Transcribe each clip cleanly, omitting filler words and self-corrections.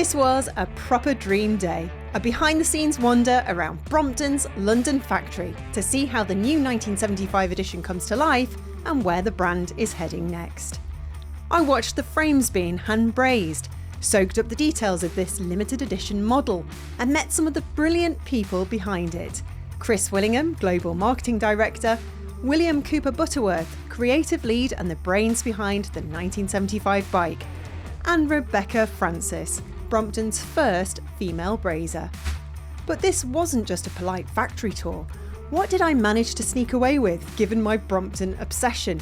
This was a proper dream day, a behind-the-scenes wander around Brompton's London factory to see how the new 1975 edition comes to life and where the brand is heading next. I watched the frames being hand-brazed, soaked up the details of this limited edition model, and met some of the brilliant people behind it. Chris Willingham, Global Marketing Director, William Cooper Butterworth, Creative Lead and the brains behind the 1975 bike, and Rebecca Francis, Brompton's first female brazer. But this wasn't just a polite factory tour. What did I manage to sneak away with, given my Brompton obsession?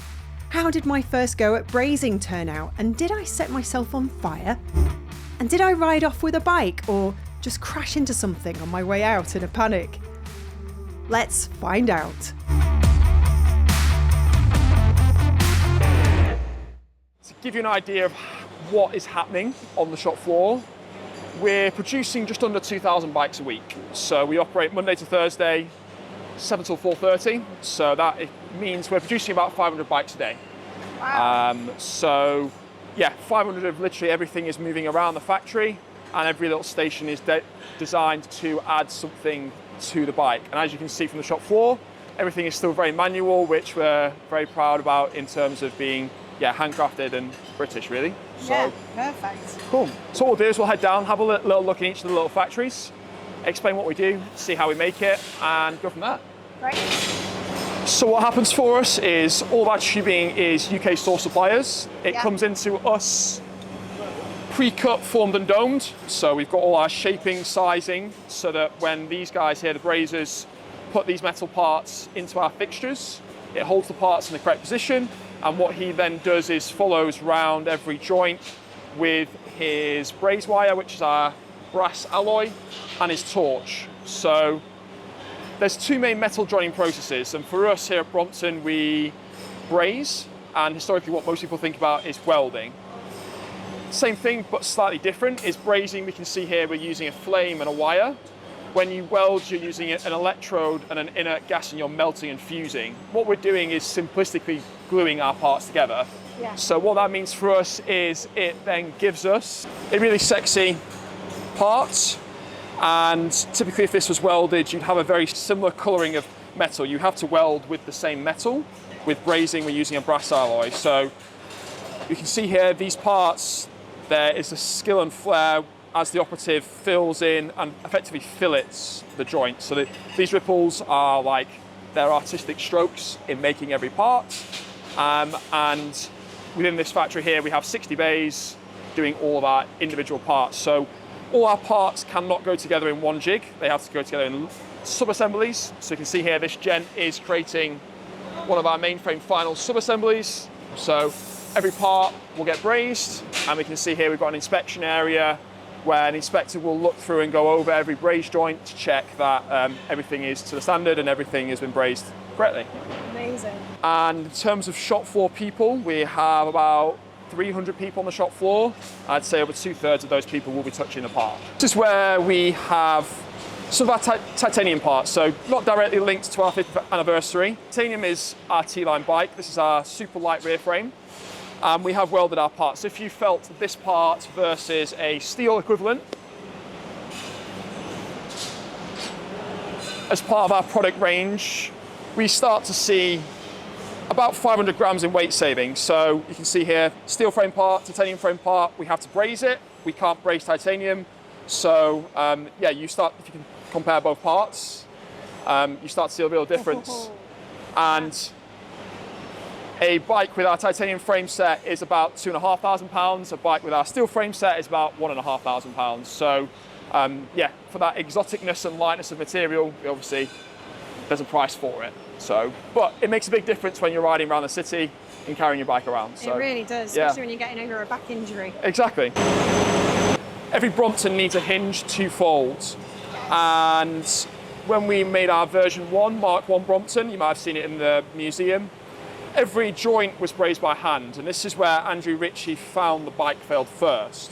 How did my first go at brazing turn out, and did I set myself on fire? And did I ride off with a bike, or just crash into something on my way out in a panic? Let's find out. To give you an idea of what is happening on the shop floor, we're producing just under 2,000 bikes a week. So we operate Monday to Thursday, 7 till 4:30. So that means we're producing about 500 bikes a day. Wow. So yeah, 500 of literally everything is moving around the factory, and every little station is designed to add something to the bike. And as you can see from the shop floor, everything is still very manual, which we're very proud about in terms of being handcrafted and British, really. Yeah, perfect. Cool. So what we'll do is we'll head down, have a little look in each of the little factories, explain what we do, see how we make it, and go from there. Great. So what happens for us is all of our tubing is UK source suppliers. It comes into us pre-cut, formed and domed. So we've got all our shaping, sizing, so that when these guys here, the brazers, put these metal parts into our fixtures, it holds the parts in the correct position. And what he then does is follows round every joint with his braze wire, which is our brass alloy, and his torch. So there's two main metal joining processes. And for us here at Brompton, we braze. And historically, what most people think about is welding. Same thing, but slightly different, is brazing. We can see here we're using a flame and a wire. When you weld, you're using an electrode and an inert gas, and you're melting and fusing. What we're doing is simplistically gluing our parts together. Yeah. So what that means for us is it then gives us a really sexy part. And typically, if this was welded, you'd have a very similar colouring of metal. You have to weld with the same metal. With brazing, we're using a brass alloy. So you can see here, these parts, there is a skill and flair as the operative fills in and effectively fillets the joint. So these ripples are like their artistic strokes in making every part. And within this factory here, we have 60 bays doing all of our individual parts. So all our parts cannot go together in one jig. They have to go together in sub-assemblies. So you can see here, this gent is creating one of our mainframe final sub-assemblies. So every part will get brazed, and we can see here we've got an inspection area where an inspector will look through and go over every braze joint to check that everything is to the standard and everything has been brazed correctly. Amazing. And in terms of shop floor people, we have about 300 people on the shop floor. I'd say over 2/3 of those people will be touching the part. This is where we have some of our titanium parts, so not directly linked to our 5th anniversary. Titanium is our T-line bike. This is our super light rear frame. We have welded our parts. If you felt this part versus a steel equivalent, as part of our product range, we start to see about 500 grams in weight saving. So you can see here, steel frame part, titanium frame part, we have to braze it. We can't braze titanium. So you start, if you can compare both parts, you start to see a real difference. And a bike with our titanium frame set is about £2,500. A bike with our steel frame set is about £1,500. So for that exoticness and lightness of material, obviously there's a price for it. So, but it makes a big difference when you're riding around the city and carrying your bike around. So, it really does, especially when you're getting over a back injury. Exactly. Every Brompton needs a hinge to fold. And when we made our version 1, Mark 1 Brompton, you might have seen it in the museum, every joint was brazed by hand. And this is where Andrew Ritchie found the bike failed first.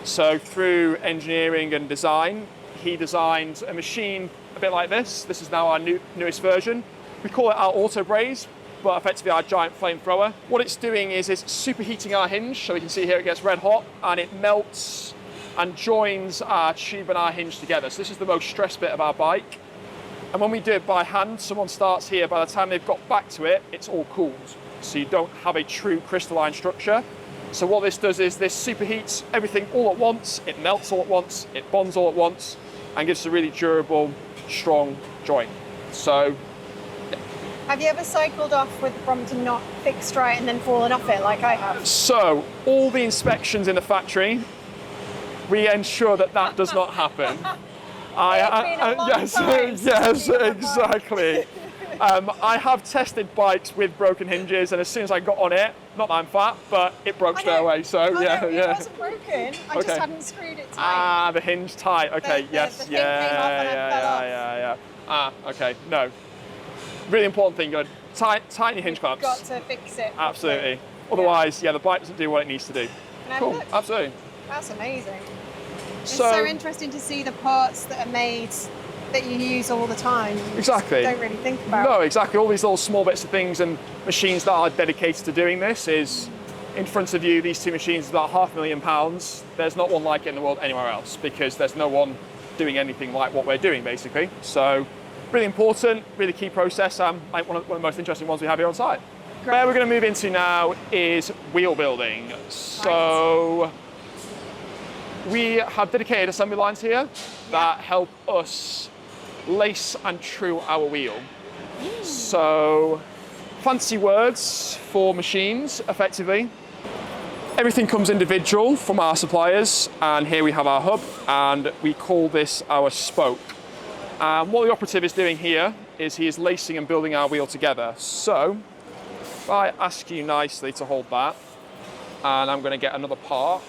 So through engineering and design, he designed a machine a bit like this. This is now our newest version. We call it our auto braze, but effectively our giant flamethrower. What it's doing is it's superheating our hinge. So you can see here it gets red hot and it melts and joins our tube and our hinge together. So this is the most stressed bit of our bike. And when we do it by hand, someone starts here, by the time they've got back to it, it's all cooled. So you don't have a true crystalline structure. So what this does is this superheats everything all at once, it melts all at once, it bonds all at once, and gives a really durable, strong joint. So, yeah. Have you ever cycled off with the Brompton not fixed right and then fallen off it like I have? So, all the inspections in the factory, we ensure that that does not happen. Yes, exactly. I have tested bikes with broken hinges, and as soon as I got on it, not that I'm fat, but it broke straight away. So yeah. It wasn't broken. I just hadn't screwed it tight. Ah, the hinge tight. Okay, yes, the thing came off and I fell off. yeah. Ah, okay, no. Really important thing, good. Tighten your hinge clamps. Got to fix it. Absolutely. Otherwise, the bike doesn't do what it needs to do. Cool, absolutely. That's amazing. It's so interesting to see the parts that are made that you use all the time. Exactly. Don't really think about. No, exactly. All these little small bits of things and machines that are dedicated to doing this is in front of you. These two machines are about £500,000. There's not one like it in the world anywhere else because there's no one doing anything like what we're doing, basically. So, really important, really key process. Like one of the most interesting ones we have here on site. Great. Where we're going to move into now is wheel building. So. We have dedicated assembly lines here that help us lace and true our wheel. So, fancy words for machines, effectively. Everything comes individual from our suppliers, and here we have our hub, and we call this our spoke. And what the operative is doing here is he is lacing and building our wheel together. So, if I ask you nicely to hold that, and I'm going to get another part.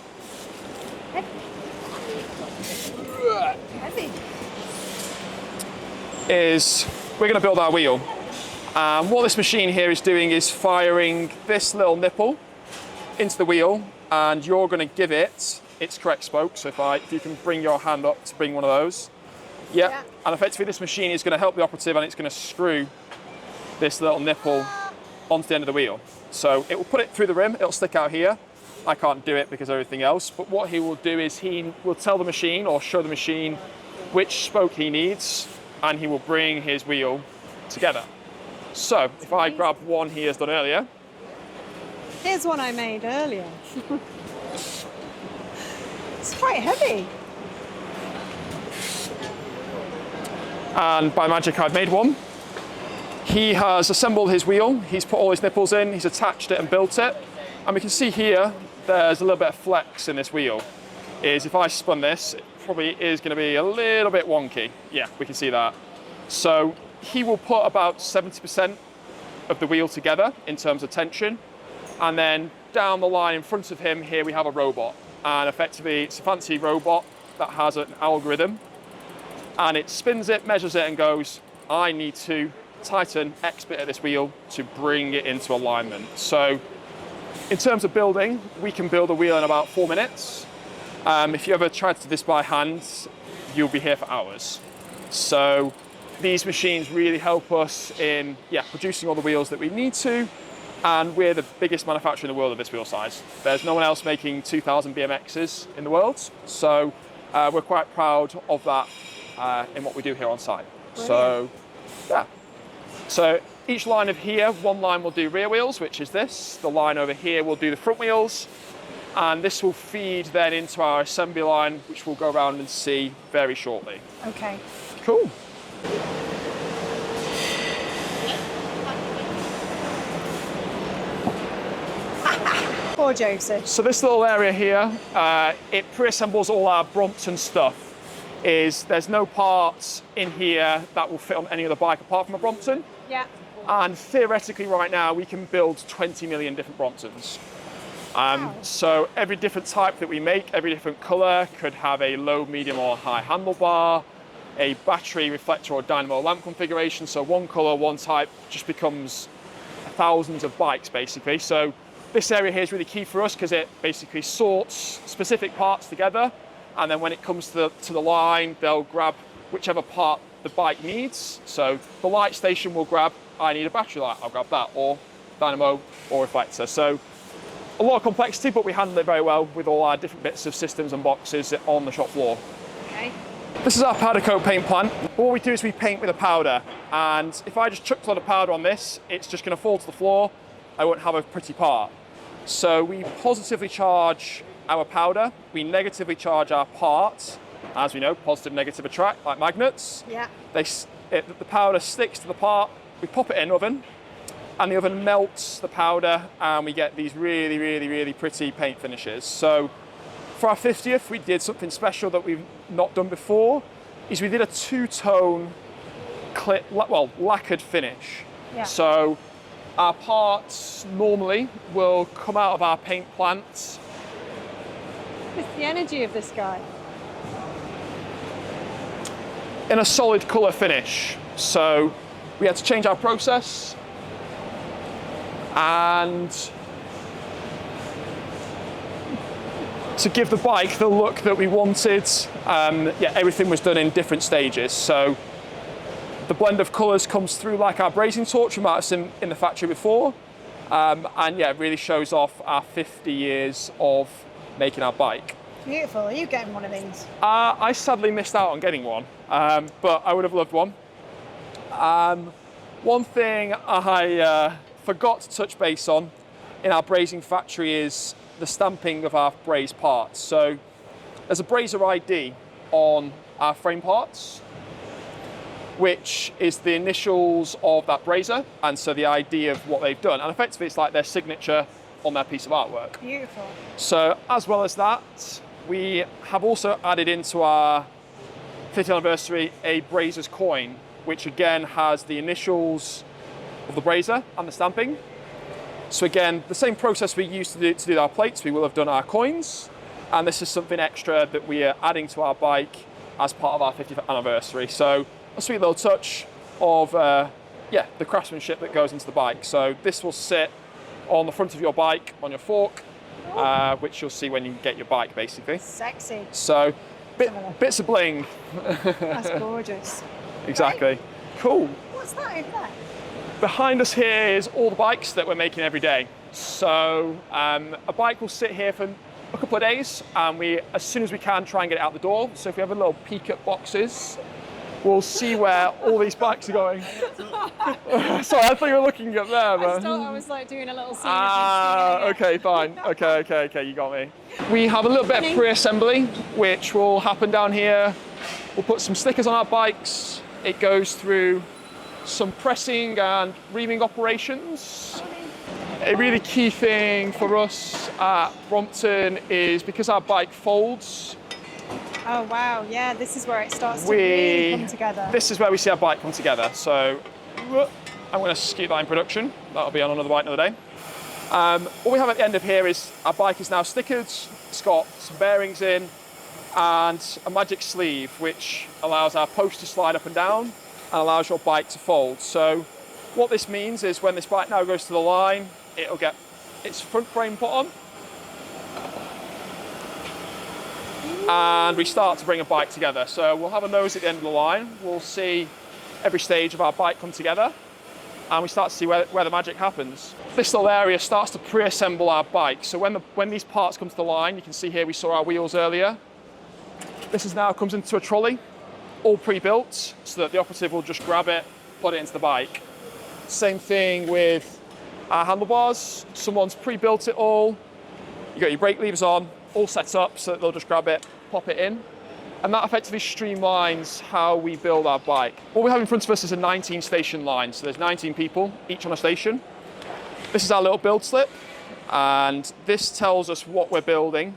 Heavy. Is we're going to build our wheel. What this machine here is doing is firing this little nipple into the wheel, and you're going to give it its correct spoke. So if you can bring your hand up to bring one of those. Yeah. And effectively this machine is going to help the operative, and it's going to screw this little nipple onto the end of the wheel. So it will put it through the rim, it'll stick out here. I can't do it because of everything else, but what he will do is he will tell the machine or show the machine which spoke he needs, and he will bring his wheel together. So if I grab one he has done earlier. Here's one I made earlier. It's quite heavy. And by magic I've made one. He has assembled his wheel, he's put all his nipples in, he's attached it and built it. And we can see here, there's a little bit of flex in this wheel. If I spun this, it probably is going to be a little bit wonky. Yeah, we can see that. So he will put about 70% of the wheel together in terms of tension. And then down the line in front of him, here we have a robot. And effectively, it's a fancy robot that has an algorithm. And it spins it, measures it, and goes, I need to tighten X bit of this wheel to bring it into alignment. So in terms of building, we can build a wheel in about 4 minutes. If you ever tried to do this by hand, you'll be here for hours. So these machines really help us in producing all the wheels that we need to, and we're the biggest manufacturer in the world of this wheel size. There's no one else making 2,000 BMXs in the world, so we're quite proud of that in what we do here on site. Brilliant. So each line of here, one line will do rear wheels, which is this. The line over here will do the front wheels. And this will feed then into our assembly line, which we'll go around and see very shortly. Okay. Cool. Poor Joseph. So this little area here, it pre-assembles all our Brompton stuff. There's no parts in here that will fit on any other bike apart from a Brompton. Yeah. And theoretically right now we can build 20 million different Bromptons. Wow. So every different type that we make, every different colour could have a low, medium or high handlebar, a battery, reflector or dynamo lamp configuration. So one colour, one type just becomes thousands of bikes basically. So this area here is really key for us because it basically sorts specific parts together, and then when it comes to the line, they'll grab whichever part the bike needs. So the light station will grab, I need a battery light, I'll grab that, or dynamo or reflector. So a lot of complexity, but we handle it very well with all our different bits of systems and boxes on the shop floor. Okay. This is our powder coat paint plant. What we do is we paint with a powder, and if I just chucked a lot of powder on this, it's just going to fall to the floor. I won't have a pretty part. So we positively charge our powder, we negatively charge our parts. As we know, positive and negative attract, like magnets. Yeah. The powder sticks to the part, we pop it in the oven, and the oven melts the powder, and we get these really, really, really pretty paint finishes. So for our 50th, we did something special that we've not done before, is we did a two-tone lacquered finish. Yeah. So our parts normally will come out of our paint plant. It's the energy of this guy. In a solid colour finish. So we had to change our process, and to give the bike the look that we wanted, everything was done in different stages. So the blend of colours comes through like our brazing torch we might have seen in the factory before, it really shows off our 50 years of making our bike. Beautiful. Are you getting one of these? I sadly missed out on getting one, but I would have loved one. One thing I forgot to touch base on in our brazing factory is the stamping of our brazed parts. So there's a brazer ID on our frame parts, which is the initials of that brazer, and so the ID of what they've done. And effectively it's like their signature on their piece of artwork. Beautiful. So as well as that, we have also added into our 50th anniversary a brazer's coin, which again has the initials of the brazer and the stamping. So again, the same process we used to do our plates, we will have done our coins, and this is something extra that we are adding to our bike as part of our 50th anniversary. So a sweet little touch of the craftsmanship that goes into the bike. So this will sit on the front of your bike on your fork, which you'll see when you get your bike, basically. Sexy. So bits of bling. That's gorgeous. Exactly. Right. Cool. What's that over there? Behind us here is all the bikes that we're making every day. So a bike will sit here for a couple of days, and we, as soon as we can, try and get it out the door. So if we have a little peek at boxes, we'll see where all these bikes are going. Sorry, I thought you were looking up there. But... I thought I was like doing a little scene. Okay, fine. Okay, you got me. We have a little bit of pre-assembly, which will happen down here. We'll put some stickers on our bikes. It goes through some pressing and reaming operations. A really key thing for us at Brompton is because our bike folds. Oh wow, yeah, this is where it starts to really come together. This is where we see our bike come together. So I'm going to scoot that in production. That'll be on another bike another day. What we have at the end of here is our bike is now stickered. It's got some bearings in and a magic sleeve, which allows our post to slide up and down and allows your bike to fold. So what this means is when this bike now goes to the line, it'll get its front frame put on, and we start to bring a bike together. So we'll have a nose at the end of the line. We'll see every stage of our bike come together, and we start to see where the magic happens. This little area starts to pre-assemble our bike. So when these parts come to the line, you can see here we saw our wheels earlier. This now comes into a trolley, all pre-built, so that the operative will just grab it, put it into the bike. Same thing with our handlebars. Someone's pre-built it all. You got your brake levers on, all set up, so that they'll just grab it, pop it in. And that effectively streamlines how we build our bike. What we have in front of us is a 19 station line. So there's 19 people, each on a station. This is our little build slip, and this tells us what we're building,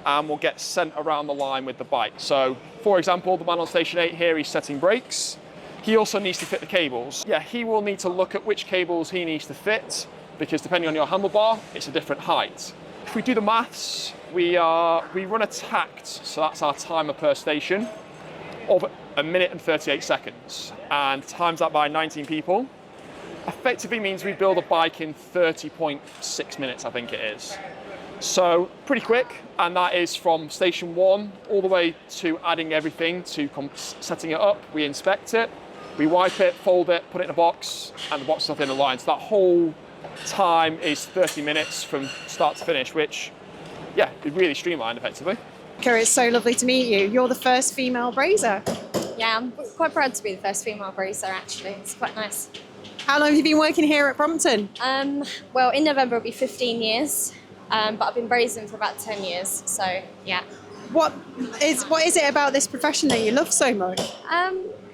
and will get sent around the line with the bike. So, for example, the man on station 8 here, he's setting brakes. He also needs to fit the cables. Yeah, he will need to look at which cables he needs to fit, because depending on your handlebar, it's a different height. If we do the maths, we run a takt, so that's our timer per station, of 1 minute and 38 seconds. And times that by 19 people, effectively means we build a bike in 30.6 minutes, I think it is. So pretty quick, and that is from station 1 all the way to adding everything to setting it up. We inspect it, we wipe it, fold it, put it in a box, and the box is up in the line. So that whole time is 30 minutes from start to finish, which, yeah, it really streamlined effectively. Kira, it's so lovely to meet you. You're the first female brazier. Yeah, I'm quite proud to be the first female brazier, actually. It's quite nice. How long have you been working here at Brompton? Well, in November it'll be 15 years, but I've been brazing for about 10 years, so yeah. What is it about this profession that you love so much?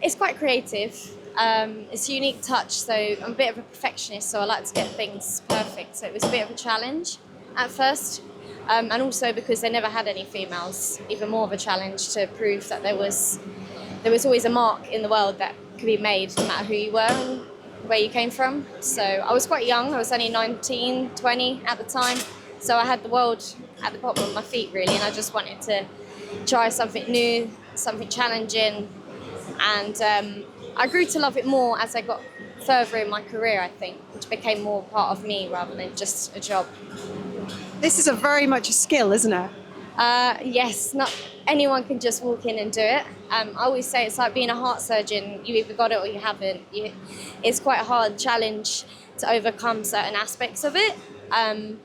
It's quite creative. It's a unique touch, so I'm a bit of a perfectionist, so I like to get things perfect. So it was a bit of a challenge at first, and also because they never had any females, even more of a challenge to prove that there was always a mark in the world that could be made no matter who you were and where you came from. So I was quite young, I was only 19, 20 at the time, so I had the world at the bottom of my feet really, and I just wanted to try something new, something challenging, and I grew to love it more as I got further in my career, I think, which became more part of me rather than just a job. This is very much a skill, isn't it? Yes, not anyone can just walk in and do it. I always say it's like being a heart surgeon. You either got it or you haven't. It's quite a hard challenge to overcome certain aspects of it, and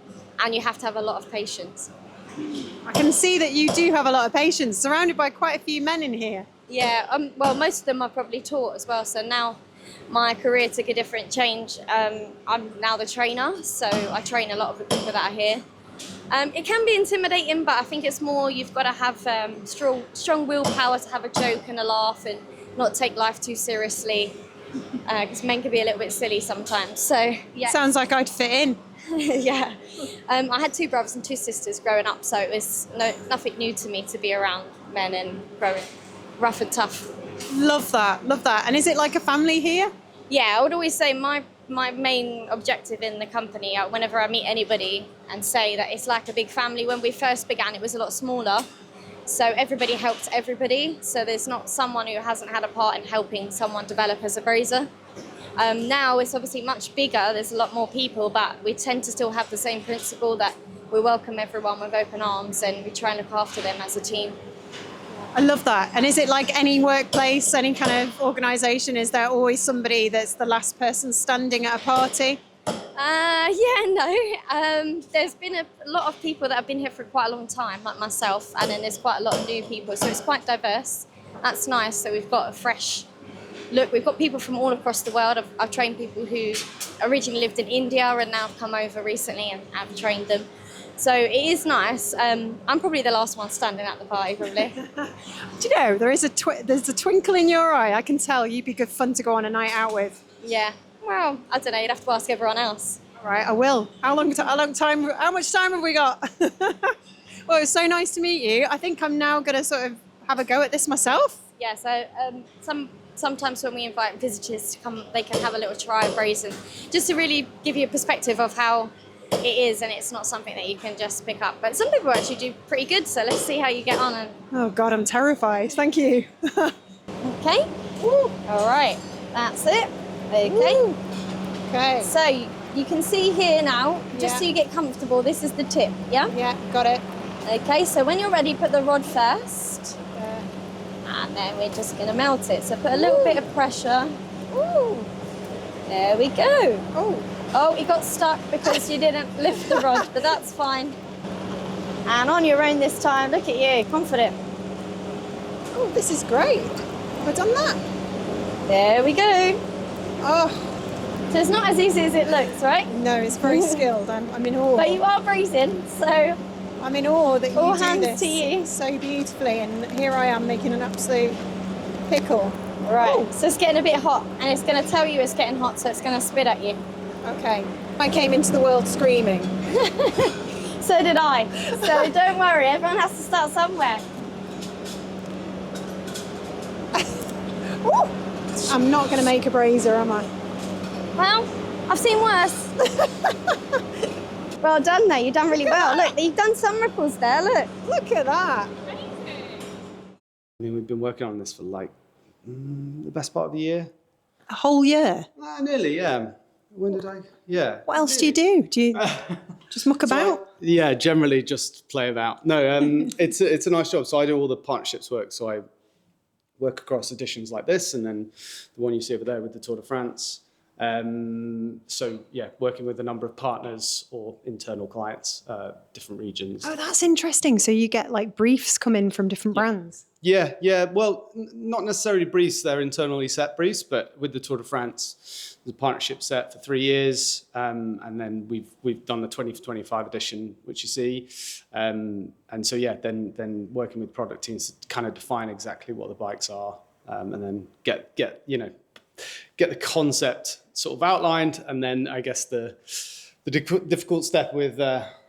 you have to have a lot of patience. I can see that you do have a lot of patience, surrounded by quite a few men in here. Yeah, well, most of them I've probably taught as well. So now my career took a different change. I'm now the trainer, so I train a lot of the people that are here. It can be intimidating, but I think it's more you've got to have strong willpower to have a joke and a laugh and not take life too seriously, because men can be a little bit silly sometimes. So yeah. Sounds like I'd fit in. Yeah. I had 2 brothers and 2 sisters growing up, so it was nothing new to me to be around men and growing rough and tough. Love that. And is it like a family here? Yeah, I would always say my main objective in the company, whenever I meet anybody and say that it's like a big family. When we first began, it was a lot smaller. So everybody helped everybody. So there's not someone who hasn't had a part in helping someone develop as a brazier. Now it's obviously much bigger. There's a lot more people, but we tend to still have the same principle that we welcome everyone with open arms and we try and look after them as a team. I love that. And is it like any workplace, any kind of organisation? Is there always somebody that's the last person standing at a party? There's been a lot of people that have been here for quite a long time, like myself, and then there's quite a lot of new people, so it's quite diverse. That's nice. So we've got a fresh look. We've got people from all across the world. I've trained people who originally lived in India and now have come over recently, and I've trained them. So it is nice. I'm probably the last one standing at the party, probably. Do you know, there's a twinkle in your eye. I can tell you'd be good fun to go on a night out with. Yeah. Well, I don't know. You'd have to ask everyone else. All right, I will. How much time have we got? Well, it's so nice to meet you. I think I'm now going to sort of have a go at this myself. Yeah, so sometimes when we invite visitors to come, they can have a little try of brazing, just to really give you a perspective of how it is, and it's not something that you can just pick up. But some people actually do pretty good, so let's see how you get on. Oh God, I'm terrified. Thank you. Okay. Ooh. All right, that's it. Okay. Ooh. Okay. So you can see here now, just so you get comfortable, this is the tip, yeah? Yeah, got it. Okay, so when you're ready, put the rod first. And then we're just going to melt it. So put a little bit of pressure. Ooh. There we go. Oh, it got stuck because you didn't lift the rod, but that's fine. And on your own this time, look at you, confident. Oh, this is great. Have I done that? There we go. Oh. So it's not as easy as it looks, right? No, it's very skilled. I'm in awe. But you are brazing, so I'm in awe that you all do hands this to you. so beautifully, and here I am making an absolute pickle. Right, Ooh. so it's getting a bit hot, and it's going to tell you it's getting hot, so it's going to spit at you. Okay. I came into the world screaming. So did I. So don't worry, everyone has to start somewhere. I'm not going to make a brazier, am I? Well, I've seen worse. Well done there, you've done really well. Look, you've done some ripples there, look. Look at that. I mean, we've been working on this for like the best part of the year. A whole year? Nearly, yeah. When did I? Yeah. What else do you do? Do you just muck about? Yeah, generally just play about. No, it's a nice job. So I do all the partnerships work. So I work across editions like this, and then the one you see over there with the Tour de France. So yeah, working with a number of partners or internal clients, different regions. Oh, that's interesting. So you get like briefs come in from different brands. Yeah. Well, not necessarily briefs; they're internally set briefs. But with the Tour de France, there's a partnership set for 3 years, and then we've done the 2025 edition, which you see, and so yeah, then working with product teams to kind of define exactly what the bikes are, and then get the concept sort of outlined, and then I guess the difficult step with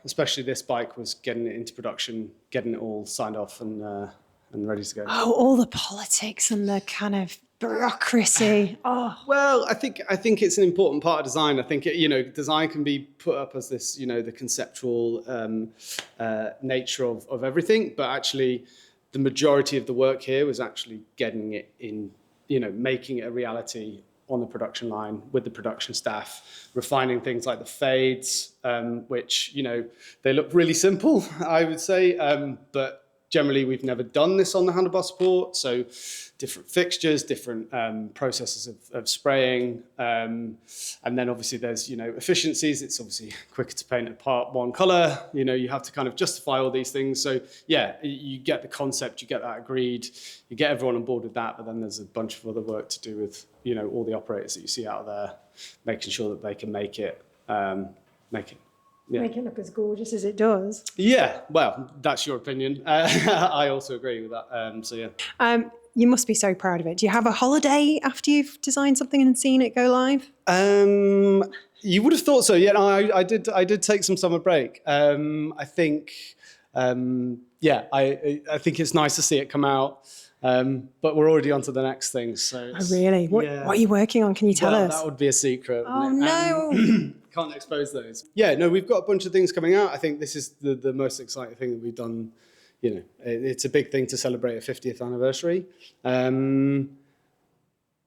especially this bike was getting it into production, getting it all signed off and ready to go. Oh, all the politics and the kind of bureaucracy. Oh, Well, I think it's an important part of design. I think design can be put up as this the conceptual nature of everything, but actually the majority of the work here was actually getting it in, making it a reality on the production line with the production staff, refining things like the fades, which they look really simple, I would say, but generally, we've never done this on the handlebar support, so different fixtures, different processes of spraying, and then obviously there's efficiencies. It's obviously quicker to paint a part one color. You have to kind of justify all these things. So yeah, you get the concept, you get that agreed, you get everyone on board with that, but then there's a bunch of other work to do with all the operators that you see out there, making sure that they can make it. make it look as gorgeous as it does. Yeah, well, that's your opinion. I also agree with that. So yeah. You must be so proud of it. Do you have a holiday after you've designed something and seen it go live? You would have thought so. Yeah, no, I did take some summer break. I think, I think it's nice to see it come out. But we're already on to the next thing. So Oh, really? What are you working on? Can you tell us? That would be a secret. Oh, wouldn't it? no. Can't expose those. Yeah, no, we've got a bunch of things coming out. I think this is the most exciting thing that we've done. It's a big thing to celebrate a 50th anniversary.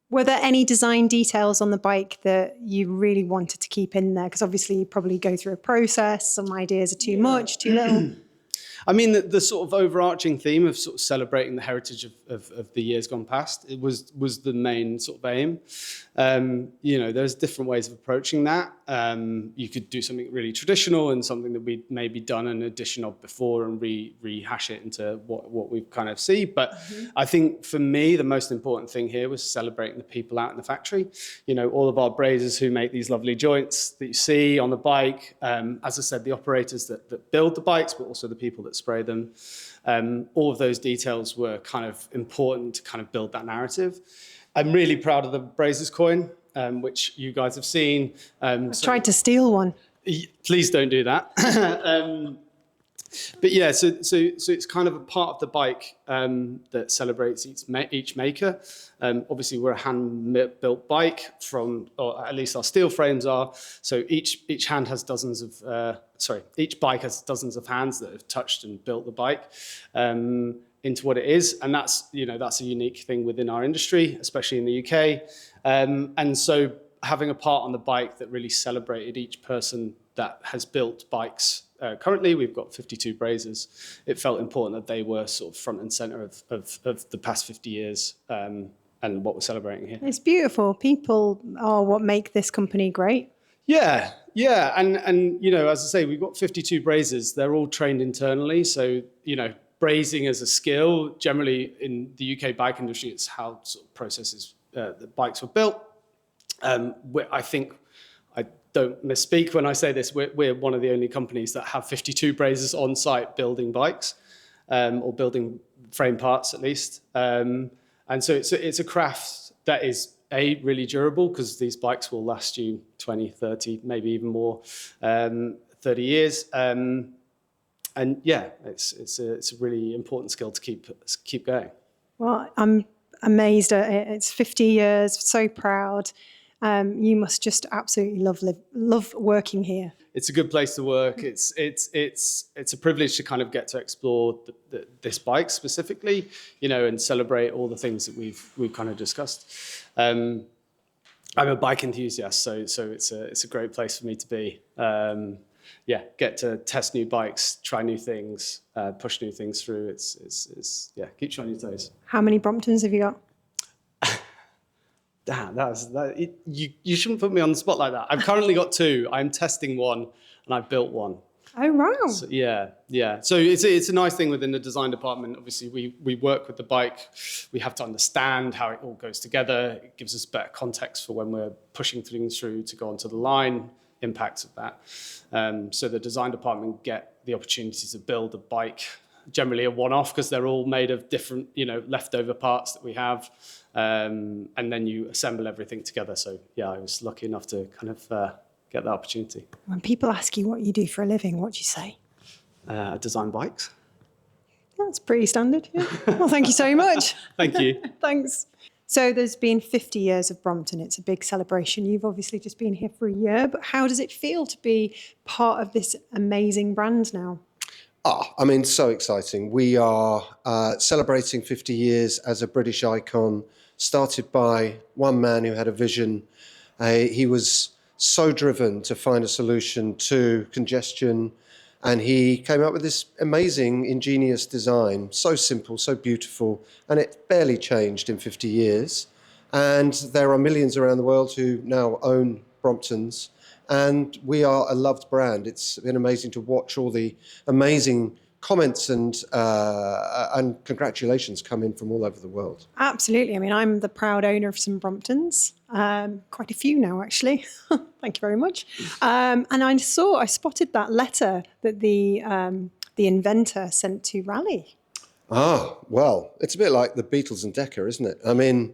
Were there any design details on the bike that you really wanted to keep in there? Because obviously you probably go through a process. Some ideas are too much, too little. I mean, the sort of overarching theme of sort of celebrating the heritage of the years gone past, it was the main sort of aim. There's different ways of approaching that. You could do something really traditional and something that we'd maybe done an edition of before and rehash it into what we kind of see. But I think for me, the most important thing here was celebrating the people out in the factory. All of our brazers who make these lovely joints that you see on the bike. As I said, the operators that build the bikes, but also the people that spray them. All of those details were kind of important to kind of build that narrative. I'm really proud of the Brazers coin, which you guys have seen. I tried to steal one. Please don't do that. But yeah, so it's kind of a part of the bike that celebrates each maker. Obviously, we're a hand-built bike or at least our steel frames are. So each bike has dozens of hands that have touched and built the bike into what it is, and that's a unique thing within our industry, especially in the UK. And so having a part on the bike that really celebrated each person that has built bikes. Currently, we've got 52 brazers. It felt important that they were sort of front and center of the past 50 years and what we're celebrating here. It's beautiful. People are what make this company great. Yeah. And as I say, we've got 52 brazers. They're all trained internally. So, brazing as a skill, generally in the UK bike industry, it's how sort of processes, the bikes were built. I think I don't misspeak when I say this. We're one of the only companies that have 52 brazers on site building bikes, or building frame parts at least. And so it's a craft that is really durable, because these bikes will last you 20, 30, maybe even more, 30 years. And yeah, it's a really important skill to keep going. Well, I'm amazed at it. It's 50 years. So proud. You must just absolutely love working here. It's a good place to work. It's a privilege to kind of get to explore this bike specifically, and celebrate all the things that we've kind of discussed. I'm a bike enthusiast, so it's a great place for me to be. Get to test new bikes, try new things, push new things through. It's keeps you on your toes. How many Bromptons have you got? Damn, you shouldn't put me on the spot like that. I've currently got two. I'm testing one, and I've built one. Oh, wow. So, yeah. So it's a nice thing within the design department. Obviously, we work with the bike. We have to understand how it all goes together. It gives us better context for when we're pushing things through to go onto the line, impacts of that. So the design department get the opportunity to build a bike, generally a one-off, because they're all made of different, leftover parts that we have. And then you assemble everything together. So yeah, I was lucky enough to kind of get that opportunity. When people ask you what you do for a living, what do you say? Design bikes. That's pretty standard. Yeah. Well, thank you so much. Thank you. Thanks. So there's been 50 years of Brompton. It's a big celebration. You've obviously just been here for a year, but how does it feel to be part of this amazing brand now? So exciting. We are celebrating 50 years as a British icon, started by one man who had a vision. He was so driven to find a solution to congestion, and he came up with this amazing, ingenious design, so simple, so beautiful, and it barely changed in 50 years. And there are millions around the world who now own Bromptons, and we are a loved brand. It's been amazing to watch all the amazing comments and congratulations come in from all over the world. Absolutely. I mean, I'm the proud owner of some Bromptons, quite a few now, actually. Thank you very much. And I spotted that letter that the inventor sent to Raleigh. Well, it's a bit like the Beatles and Decca, isn't it? I mean,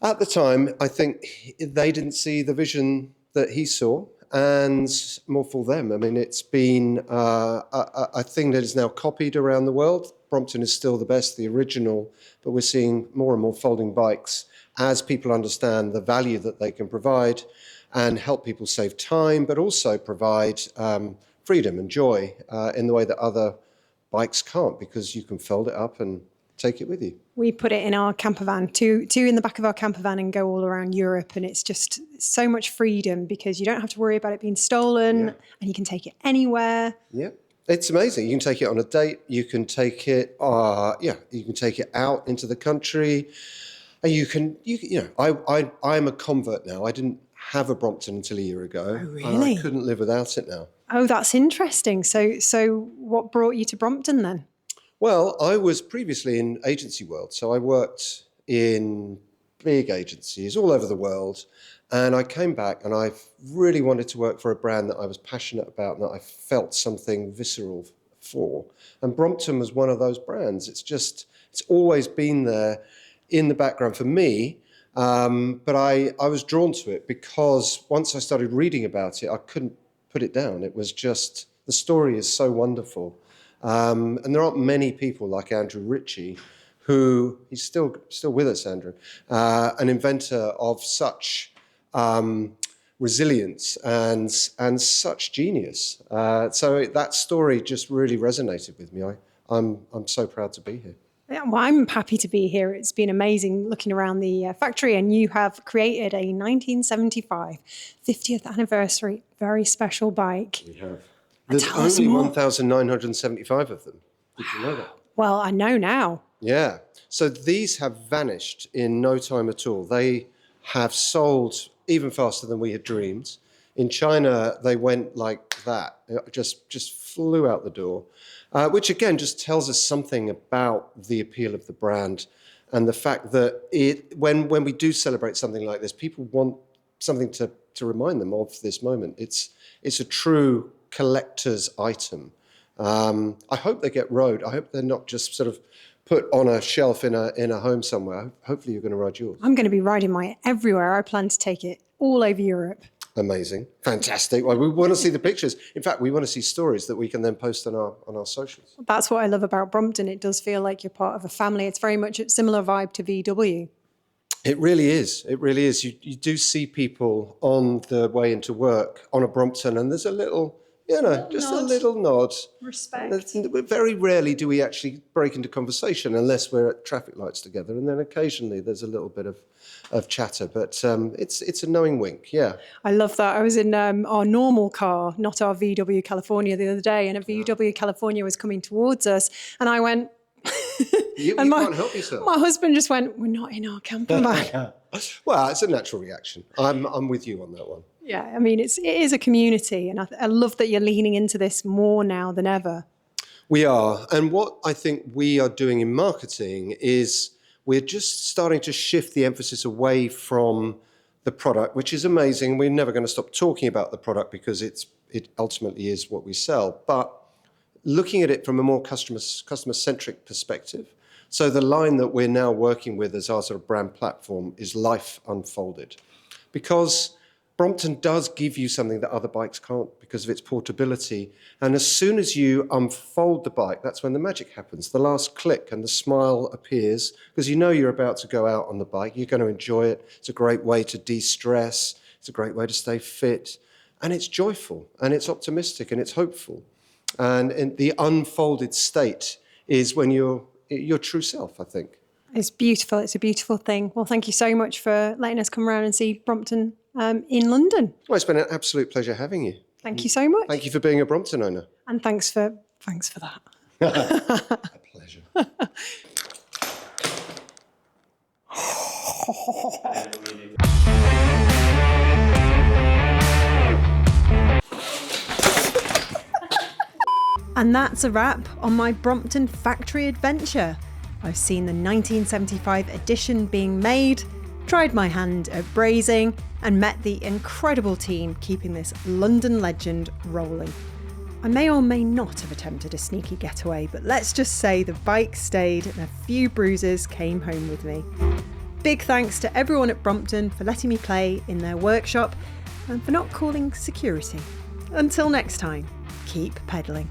at the time, I think they didn't see the vision that he saw, and more for them. I mean, it's been a thing that is now copied around the world. Brompton is still the best, the original, but we're seeing more and more folding bikes as people understand the value that they can provide and help people save time, but also provide freedom and joy in the way that other bikes can't, because you can fold it up and take it with you. We put it in our camper van, two in the back of our camper van, and go all around Europe. And it's just so much freedom because you don't have to worry about it being stolen, and you can take it anywhere. Yeah, it's amazing. You can take it on a date. You can take it, you can take it out into the country. And I'm a convert now. I didn't have a Brompton until a year ago. Oh, really? I couldn't live without it now. Oh, that's interesting. So what brought you to Brompton then? Well, I was previously in agency world, so I worked in big agencies all over the world, and I came back and I really wanted to work for a brand that I was passionate about and that I felt something visceral for. And Brompton was one of those brands. It's always been there in the background for me, but I was drawn to it because once I started reading about it, I couldn't put it down. It was just, the story is so wonderful. And there aren't many people like Andrew Ritchie, who, he's still with us, Andrew, an inventor of such resilience and such genius. So that story just really resonated with me. I'm so proud to be here. Yeah, well, I'm happy to be here. It's been amazing looking around the factory, and you have created a 1975 50th anniversary very special bike. We have. There's only 1,975 of them. Did you know that? Well, I know now. Yeah. So these have vanished in no time at all. They have sold even faster than we had dreamed. In China, they went like that. It just flew out the door, which again just tells us something about the appeal of the brand and the fact that when we do celebrate something like this, people want something to remind them of this moment. It's a true collector's item. I hope they get rode. I hope they're not just sort of put on a shelf in a home somewhere. Hopefully you're going to ride yours. I'm going to be riding mine everywhere. I plan to take it all over Europe. Amazing. Fantastic. Well, we want to see the pictures. In fact, we want to see stories that we can then post on our socials. That's what I love about Brompton. It does feel like you're part of a family. It's very much a similar vibe to VW. It really is. It really is. You do see people on the way into work on a Brompton, and there's a little, just a little nod. Respect. Very rarely do we actually break into conversation unless we're at traffic lights together, and then occasionally there's a little bit of chatter, but it's a knowing wink, yeah. I love that. I was in our normal car, not our VW California, the other day, and a VW California was coming towards us, and I went... You can't help yourself. My husband just went, "We're not in our camper van." Well, it's a natural reaction. I'm with you on that one. Yeah, I mean, it is a community, and I love that you're leaning into this more now than ever. We are. And what I think we are doing in marketing is we're just starting to shift the emphasis away from the product, which is amazing. We're never going to stop talking about the product because it ultimately is what we sell. But looking at it from a more customer-centric perspective. So the line that we're now working with as our sort of brand platform is Life Unfolded. Because Brompton does give you something that other bikes can't because of its portability. And as soon as you unfold the bike, that's when the magic happens. The last click and the smile appears because you know you're about to go out on the bike. You're going to enjoy it. It's a great way to de-stress. It's a great way to stay fit. And it's joyful and it's optimistic and it's hopeful. And in the unfolded state is when you're your true self, I think. It's beautiful. It's a beautiful thing. Well, thank you so much for letting us come around and see Brompton in London. Well, it's been an absolute pleasure having you. Thank you so much. Thank you for being a Brompton owner. And thanks for that. A pleasure. And that's a wrap on my Brompton factory adventure. I've seen the 1975 edition being made, tried my hand at brazing, and met the incredible team keeping this London legend rolling. I may or may not have attempted a sneaky getaway, but let's just say the bike stayed and a few bruises came home with me. Big thanks to everyone at Brompton for letting me play in their workshop and for not calling security. Until next time, keep pedalling.